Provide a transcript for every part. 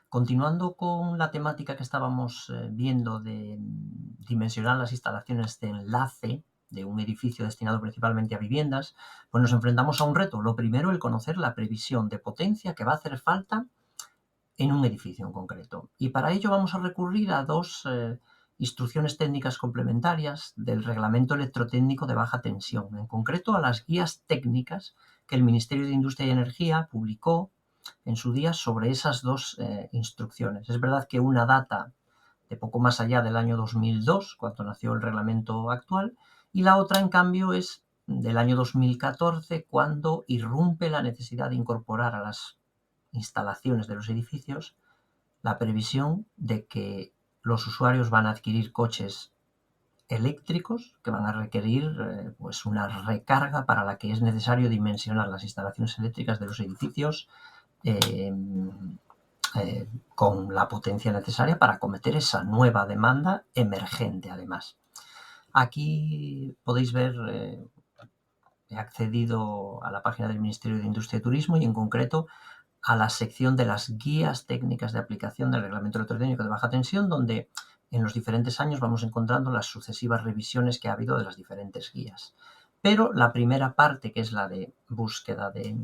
Continuando con la temática que estábamos viendo de dimensionar las instalaciones de enlace de un edificio destinado principalmente a viviendas, pues nos enfrentamos a un reto. Lo primero, el conocer la previsión de potencia que va a hacer falta en un edificio en concreto. Y para ello vamos a recurrir a dos instrucciones técnicas complementarias del Reglamento Electrotécnico de Baja Tensión, en concreto a las guías técnicas que el Ministerio de Industria y Energía publicó en su día sobre esas dos instrucciones. Es verdad que una data de poco más allá del año 2002, cuando nació el reglamento actual, y la otra, en cambio, es del año 2014, cuando irrumpe la necesidad de incorporar a las instalaciones de los edificios la previsión de que los usuarios van a adquirir coches eléctricos que van a requerir pues una recarga para la que es necesario dimensionar las instalaciones eléctricas de los edificios eh, con la potencia necesaria para acometer esa nueva demanda emergente, además. Aquí podéis ver, he accedido a la página del Ministerio de Industria y Turismo y en concreto a la sección de las guías técnicas de aplicación del Reglamento Electrotécnico de Baja Tensión, donde en los diferentes años vamos encontrando las sucesivas revisiones que ha habido de las diferentes guías. Pero la primera parte, que es la de búsqueda de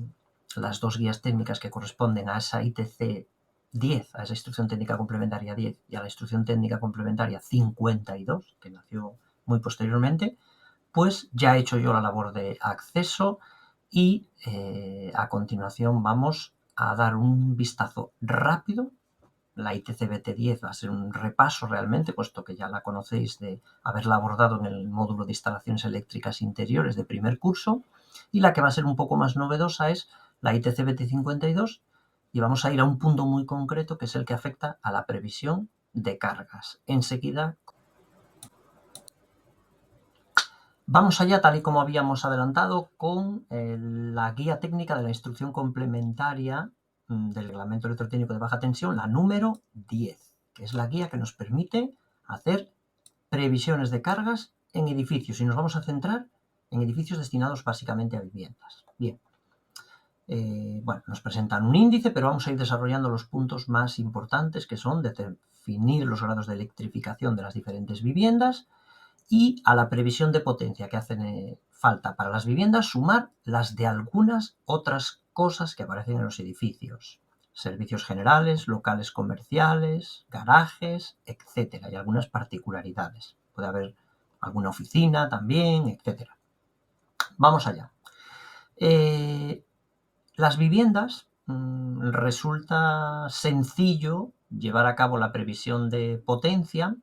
las dos guías técnicas que corresponden a esa ITC 10, a esa Instrucción Técnica Complementaria 10 y a la Instrucción Técnica Complementaria 52, que nació muy posteriormente, pues ya he hecho yo la labor de acceso y a continuación vamos a dar un vistazo rápido. La ITC-BT10 va a ser un repaso realmente, puesto que ya la conocéis de haberla abordado en el módulo de instalaciones eléctricas interiores de primer curso, y la que va a ser un poco más novedosa es la ITC-BT52, y vamos a ir a un punto muy concreto que es el que afecta a la previsión de cargas. Enseguida vamos allá, tal y como habíamos adelantado, con la guía técnica de la instrucción complementaria del Reglamento Electrotécnico de Baja Tensión, la número 10, que es la guía que nos permite hacer previsiones de cargas en edificios, y nos vamos a centrar en edificios destinados básicamente a viviendas. Bien, bueno, nos presentan un índice, pero vamos a ir desarrollando los puntos más importantes, que son definir los grados de electrificación de las diferentes viviendas, y a la previsión de potencia que hacen falta para las viviendas sumar las de algunas otras cosas que aparecen en los edificios. Servicios generales, locales comerciales, garajes, etcétera, y algunas particularidades. Puede haber alguna oficina también, etcétera. Vamos allá. Las viviendas, resulta sencillo llevar a cabo la previsión de potencia,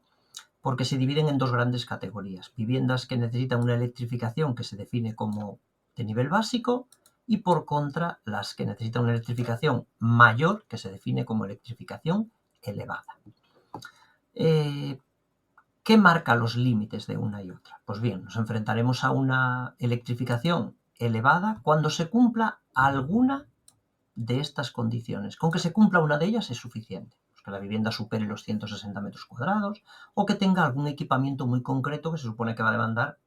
porque se dividen en dos grandes categorías: viviendas que necesitan una electrificación que se define como de nivel básico, y por contra las que necesitan una electrificación mayor, que se define como electrificación elevada. ¿Qué marca los límites de una y otra? Pues bien, nos enfrentaremos a una electrificación elevada cuando se cumpla alguna de estas condiciones. Con que se cumpla una de ellas es suficiente. Pues que la vivienda supere los 160 metros cuadrados o que tenga algún equipamiento muy concreto que se supone que va a demandar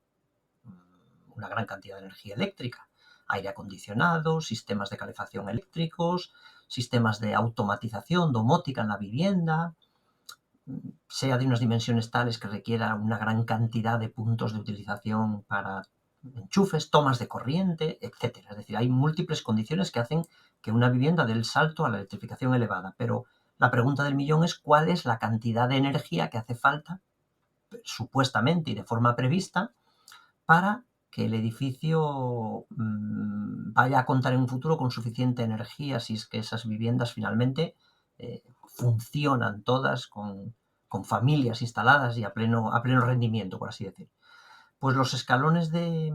una gran cantidad de energía eléctrica. Aire acondicionado, sistemas de calefacción eléctricos, sistemas de automatización, domótica en la vivienda, sea de unas dimensiones tales que requiera una gran cantidad de puntos de utilización para enchufes, tomas de corriente, etcétera. Es decir, hay múltiples condiciones que hacen que una vivienda dé el salto a la electrificación elevada, pero la pregunta del millón es cuál es la cantidad de energía que hace falta, supuestamente y de forma prevista, para que el edificio vaya a contar en un futuro con suficiente energía, si es que esas viviendas finalmente funcionan todas con familias instaladas y a pleno rendimiento, por así decir. Pues los escalones de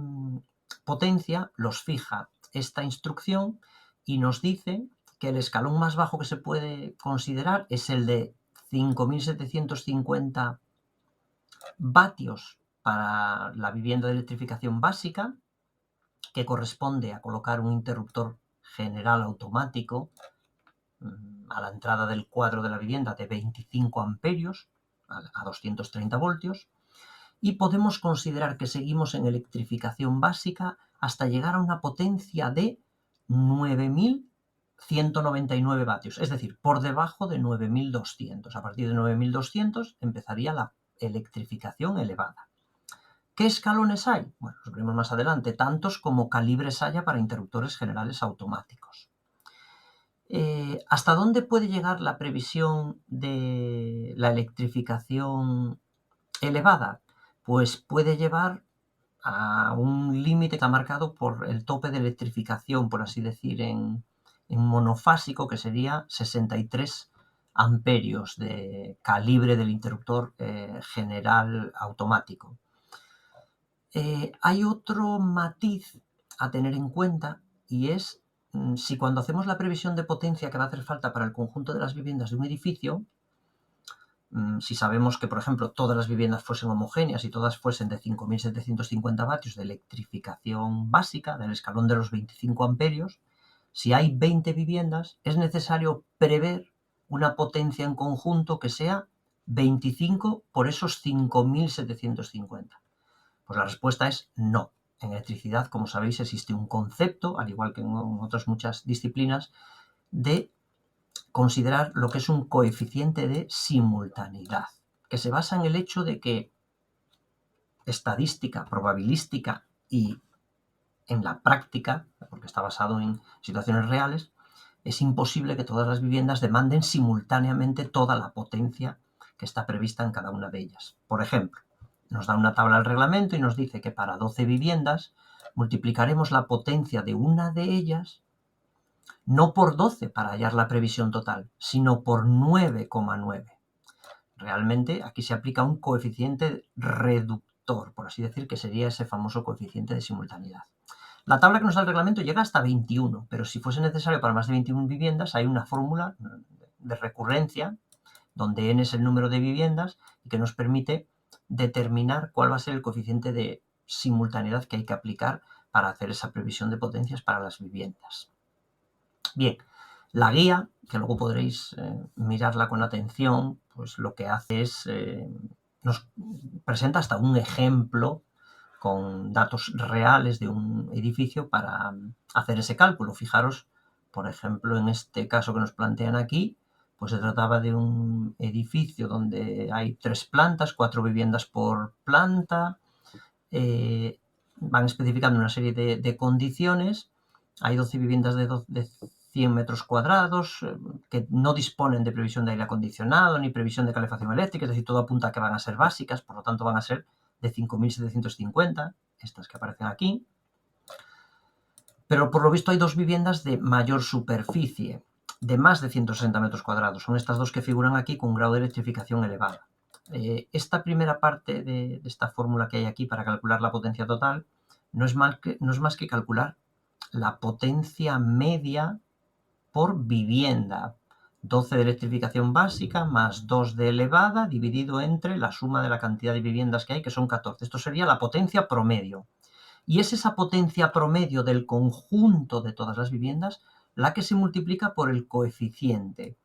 potencia los fija esta instrucción y nos dice que el escalón más bajo que se puede considerar es el de 5.750 vatios para la vivienda de electrificación básica, que corresponde a colocar un interruptor general automático a la entrada del cuadro de la vivienda de 25 amperios a 230 voltios, y podemos considerar que seguimos en electrificación básica hasta llegar a una potencia de 9.000 199 vatios, es decir, por debajo de 9.200. A partir de 9.200 empezaría la electrificación elevada. ¿Qué escalones hay? Bueno, los veremos más adelante, tantos como calibres haya para interruptores generales automáticos. ¿Hasta dónde puede llegar la previsión de la electrificación elevada? Pues puede llevar a un límite que está marcado por el tope de electrificación, por así decir, en monofásico, que sería 63 amperios de calibre del interruptor general automático. Hay otro matiz a tener en cuenta, y es si cuando hacemos la previsión de potencia que va a hacer falta para el conjunto de las viviendas de un edificio, si sabemos que, por ejemplo, todas las viviendas fuesen homogéneas y todas fuesen de 5.750 vatios de electrificación básica, del escalón de los 25 amperios, si hay 20 viviendas, es necesario prever una potencia en conjunto que sea 25 por esos 5.750. Pues la respuesta es no. En electricidad, como sabéis, existe un concepto, al igual que en otras muchas disciplinas, de considerar lo que es un coeficiente de simultaneidad, que se basa en el hecho de que estadística, probabilística y en la práctica, porque está basado en situaciones reales, es imposible que todas las viviendas demanden simultáneamente toda la potencia que está prevista en cada una de ellas. Por ejemplo, nos da una tabla del reglamento y nos dice que para 12 viviendas multiplicaremos la potencia de una de ellas no por 12 para hallar la previsión total, sino por 9,9. Realmente aquí se aplica un coeficiente reductor, por así decir, que sería ese famoso coeficiente de simultaneidad. La tabla que nos da el reglamento llega hasta 21, pero si fuese necesario para más de 21 viviendas, hay una fórmula de recurrencia, donde n es el número de viviendas y que nos permite determinar cuál va a ser el coeficiente de simultaneidad que hay que aplicar para hacer esa previsión de potencias para las viviendas. Bien, la guía, que luego podréis mirarla con atención, pues lo que hace es, nos presenta hasta un ejemplo con datos reales de un edificio para hacer ese cálculo. Fijaros, por ejemplo, en este caso que nos plantean aquí, pues se trataba de un edificio donde hay 3 plantas, 4 viviendas por planta, van especificando una serie de condiciones. Hay 12 viviendas de 100 metros cuadrados que no disponen de previsión de aire acondicionado ni previsión de calefacción eléctrica, es decir, todo apunta a que van a ser básicas, por lo tanto van a ser de 5.750, estas que aparecen aquí. Pero por lo visto hay 2 viviendas de mayor superficie, de más de 160 metros cuadrados. Son estas 2 que figuran aquí con un grado de electrificación elevada. Esta primera parte de esta fórmula que hay aquí para calcular la potencia total no es más que calcular la potencia media por vivienda. 12 de electrificación básica más 2 de elevada dividido entre la suma de la cantidad de viviendas que hay, que son 14. Esto sería la potencia promedio. Y es esa potencia promedio del conjunto de todas las viviendas la que se multiplica por el coeficiente.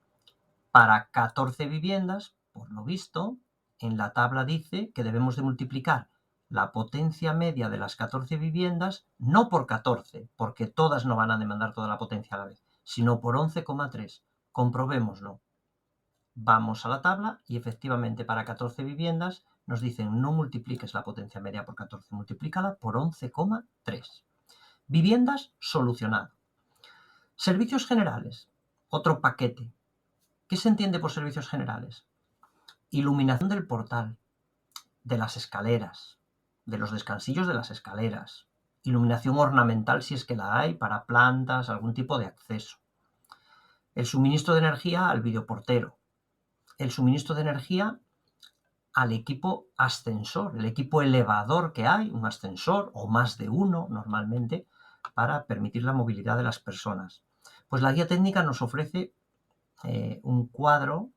Para 14 viviendas, por lo visto, en la tabla dice que debemos de multiplicar la potencia media de las 14 viviendas no por 14, porque todas no van a demandar toda la potencia a la vez, sino por 11,3. Comprobémoslo. Vamos a la tabla y efectivamente para 14 viviendas nos dicen no multipliques la potencia media por 14, multiplícala por 11,3. Viviendas, solucionado. Servicios generales, otro paquete. ¿Qué se entiende por servicios generales? Iluminación del portal, de las escaleras, de los descansillos de las escaleras, iluminación ornamental si es que la hay para plantas, algún tipo de acceso. El suministro de energía al videoportero, el suministro de energía al equipo ascensor, el equipo elevador que hay, un ascensor o más de uno normalmente, para permitir la movilidad de las personas. Pues la guía técnica nos ofrece un cuadro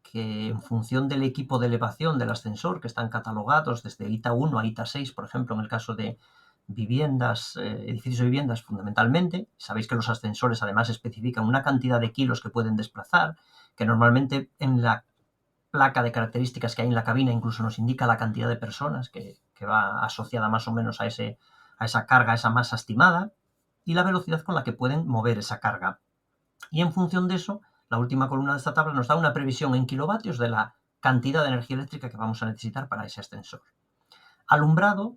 que en función del equipo de elevación del ascensor, que están catalogados desde ITA 1 a ITA 6, por ejemplo, en el caso de viviendas, edificios de viviendas fundamentalmente, sabéis que los ascensores además especifican una cantidad de kilos que pueden desplazar, que normalmente en la placa de características que hay en la cabina incluso nos indica la cantidad de personas que va asociada más o menos a esa carga, a esa masa estimada. y la velocidad con la que pueden mover esa carga. Y en función de eso, la última columna de esta tabla nos da una previsión en kilovatios de la cantidad de energía eléctrica que vamos a necesitar para ese ascensor. Alumbrado,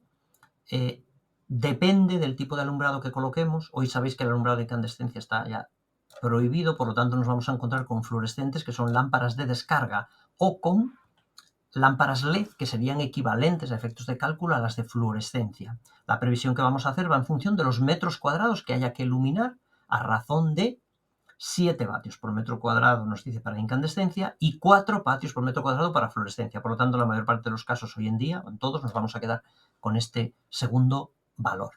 depende del tipo de alumbrado que coloquemos. Hoy sabéis que el alumbrado de incandescencia está ya prohibido, por lo tanto nos vamos a encontrar con fluorescentes, que son lámparas de descarga, o con lámparas LED, que serían equivalentes a efectos de cálculo a las de fluorescencia. La previsión que vamos a hacer va en función de los metros cuadrados que haya que iluminar, a razón de 7 vatios por metro cuadrado, nos dice, para incandescencia, y 4 vatios por metro cuadrado para fluorescencia. Por lo tanto, la mayor parte de los casos hoy en día, en todos, nos vamos a quedar con este segundo valor.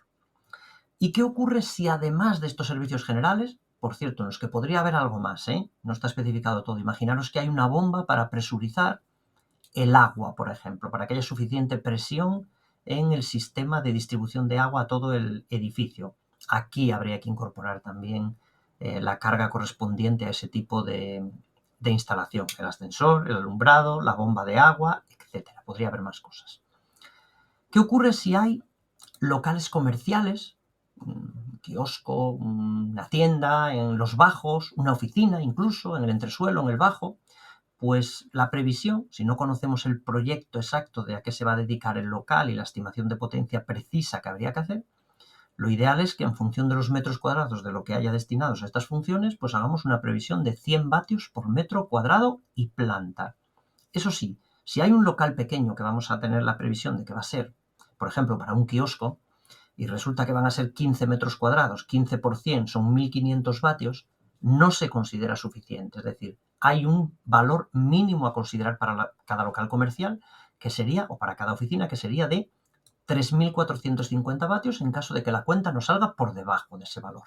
¿Y qué ocurre si además de estos servicios generales, por cierto, en los que podría haber algo más, no está especificado todo, imaginaros que hay una bomba para presurizar el agua, por ejemplo, para que haya suficiente presión en el sistema de distribución de agua a todo el edificio? Aquí habría que incorporar también la carga correspondiente a ese tipo de instalación, el ascensor, el alumbrado, la bomba de agua, etc. Podría haber más cosas. ¿Qué ocurre si hay locales comerciales, un kiosco, una tienda en los bajos, una oficina incluso en el entresuelo, en el bajo? Pues la previsión, si no conocemos el proyecto exacto de a qué se va a dedicar el local y la estimación de potencia precisa que habría que hacer, lo ideal es que en función de los metros cuadrados de lo que haya destinados a estas funciones, pues hagamos una previsión de 100 vatios por metro cuadrado y planta. Eso sí, si hay un local pequeño que vamos a tener la previsión de que va a ser, por ejemplo, para un kiosco, y resulta que van a ser 15 metros cuadrados, 15 por 100 son 1500 vatios, no se considera suficiente. Es decir, hay un valor mínimo a considerar para cada local comercial, que sería, o para cada oficina, que sería de 3.450 vatios en caso de que la cuenta nos salga por debajo de ese valor.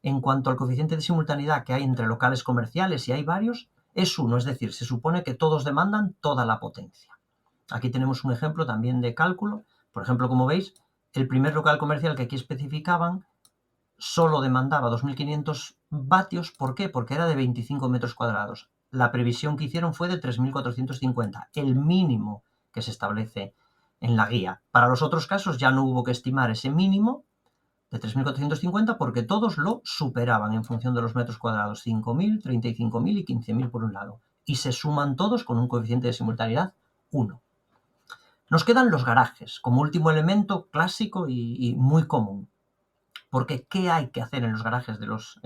En cuanto al coeficiente de simultaneidad que hay entre locales comerciales, y hay varios, es 1, es decir, se supone que todos demandan toda la potencia. Aquí tenemos un ejemplo también de cálculo. Por ejemplo, como veis, el primer local comercial que aquí especificaban solo demandaba 2.500 vatios. ¿Por qué? Porque era de 25 metros cuadrados. La previsión que hicieron fue de 3.450, el mínimo que se establece en la guía. Para los otros casos ya no hubo que estimar ese mínimo de 3.450 porque todos lo superaban en función de los metros cuadrados, 5.000, 35.000 y 15.000 por un lado. Y se suman todos con un coeficiente de simultaneidad 1. Nos quedan los garajes como último elemento clásico y muy común. Porque ¿qué hay que hacer en los garajes de los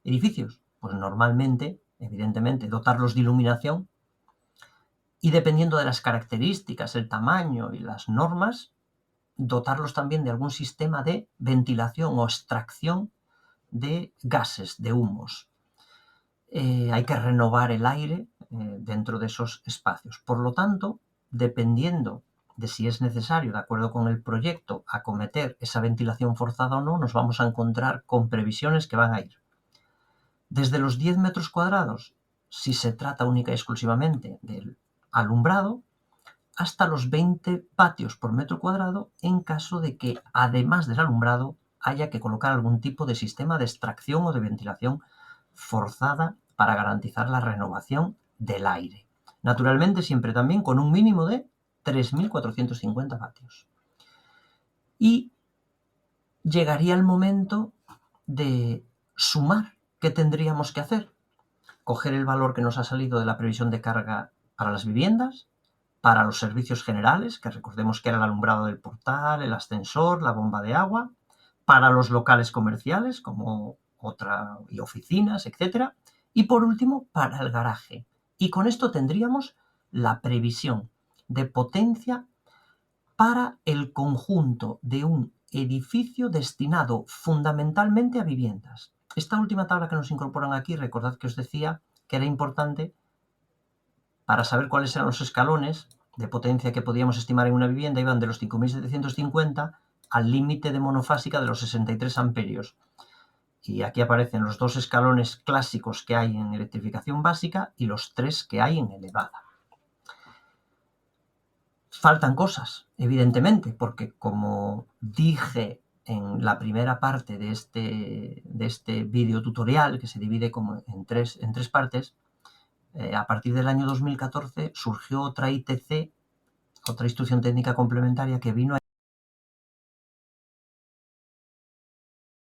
edificios? Pues normalmente, evidentemente, dotarlos de iluminación y, dependiendo de las características, el tamaño y las normas, dotarlos también de algún sistema de ventilación o extracción de gases, de humos. Hay que renovar el aire dentro de esos espacios. Por lo tanto, dependiendo de si es necesario, de acuerdo con el proyecto, acometer esa ventilación forzada o no, nos vamos a encontrar con previsiones que van a ir desde los 10 metros cuadrados, si se trata única y exclusivamente del alumbrado, hasta los 20 vatios por metro cuadrado en caso de que, además del alumbrado, haya que colocar algún tipo de sistema de extracción o de ventilación forzada para garantizar la renovación del aire. Naturalmente, siempre también con un mínimo de 3.450 vatios. Y llegaría el momento de sumar. ¿Qué tendríamos que hacer? Coger el valor que nos ha salido de la previsión de carga para las viviendas, para los servicios generales, que recordemos que era el alumbrado del portal, el ascensor, la bomba de agua, para los locales comerciales, como y oficinas, etc. Y por último, para el garaje. Y con esto tendríamos la previsión de potencia para el conjunto de un edificio destinado fundamentalmente a viviendas. Esta última tabla que nos incorporan aquí, recordad que os decía que era importante para saber cuáles eran los escalones de potencia que podíamos estimar en una vivienda. Iban de los 5.750 al límite de monofásica de los 63 amperios. Y aquí aparecen los 2 escalones clásicos que hay en electrificación básica y los 3 que hay en elevada. Faltan cosas, evidentemente, porque, como dije en la primera parte de este vídeo tutorial, que se divide como en tres partes, a partir del año 2014 surgió otra ITC, otra instrucción técnica complementaria, que vino a